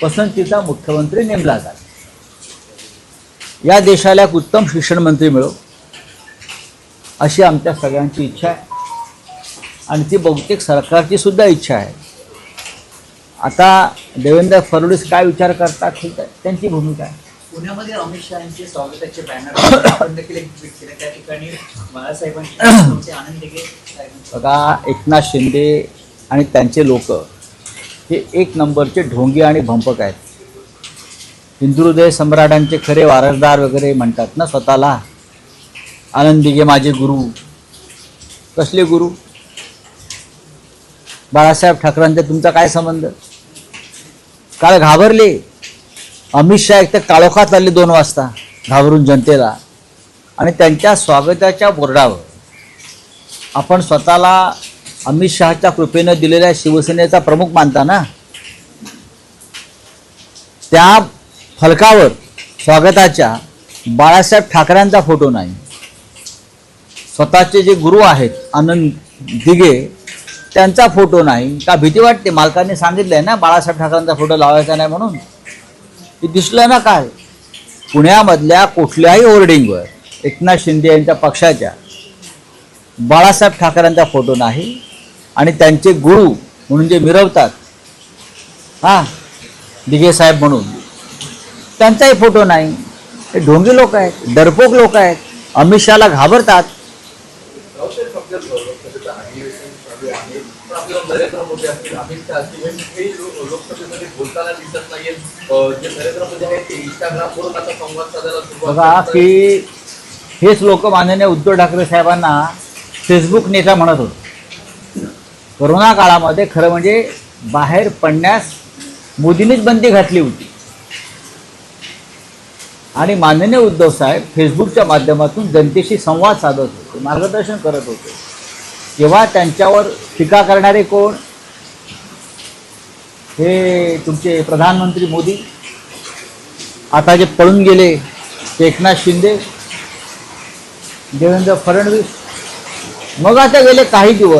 पसंतीचा मुख्यमंत्री नेमला जाईल. या देशाला एक उत्तम शिक्षण मंत्री मिळो अशी आमच्या सगळ्यांची इच्छा आहे आणि ती बहुतेक सरकारची सुद्धा इच्छा आहे. आता देवेंद्र फडणवीस काय विचार करतात ठीक आहे, त्यांची भूमिका आहे. पुण्यामध्ये अमित शहाचे स्वागताचे बॅनर आपण देखील एक ट्विट केलं, त्या ठिकाणी बाळासाहेबांचे आनंद दिघे बघा, एकनाथ शिंदे आणि त्यांचे लोक हे एक नंबरचे ढोंगी आणि भंपक आहेत. हिंदुहृदय सम्राटांचे खरे वारसदार वगैरे म्हणतात ना स्वतःला. आनंद दिघे माझे गुरु. कसले गुरु? बाळासाहेब ठाकरेंचा तुमचा काय संबंध? काल घाबरले अमित शहा, एक तर काळोखात आले 2 वाजता घाबरून जनतेला, आणि त्यांच्या स्वागताच्या बोर्डावर आपण स्वतःला अमित शहाच्या कृपेनं दिलेल्या शिवसेनेचा प्रमुख मानता ना, त्या फलकावर स्वागताच्या बाळासाहेब ठाकरेंचा फोटो नाही. स्वतःचे जे गुरु आहेत आनंद दिघे त्यांचा फोटो नाही. का भीती वाटते? मालकांनी सांगितलंय ना बाळासाहेब ठाकरेंचा फोटो लावायचा नाही म्हणून. ते दिसलं ना काय? पुण्यामधल्या कुठल्याही होर्डिंगवर एकनाथ शिंदे यांच्या पक्षाच्या बाळासाहेब ठाकरेंचा फोटो नाही, आणि त्यांचे गुरु म्हणून जे मिरवतात दिघे साहेब म्हणून, त्यांचाही फोटो नाही. हे ढोंगी लोक आहेत, डरपोक लोक आहेत, अमित शहाला घाबरतात. नरेंद्र मोदी असतील, अमित शहा असतील, हे लोकसभेमध्ये बोलताना दिसत नाहीये. जे नरेंद्र मोदी आहेत ते इंस्टाग्रामवरून आता संवाद साधायला सुरुवात बघा की हेच लोक माननीय उद्धव ठाकरे साहेबांना फेसबुक नेता म्हणत होते. कोरोना काळामध्ये खरं म्हणजे बाहेर पडण्यास मोदींनीच बंदी घातली होती, आणि माननीय उद्धव साहेब फेसबुकच्या माध्यमातून जनतेशी संवाद साधत होते, मार्गदर्शन करत होते. तेव्हा त्यांच्यावर टीका करणारे कोण? हे तुमचे प्रधानमंत्री मोदी, आता जे पळून गेले ते एकनाथ शिंदे, देवेंद्र फडणवीस. मग आता गेले काही दिवस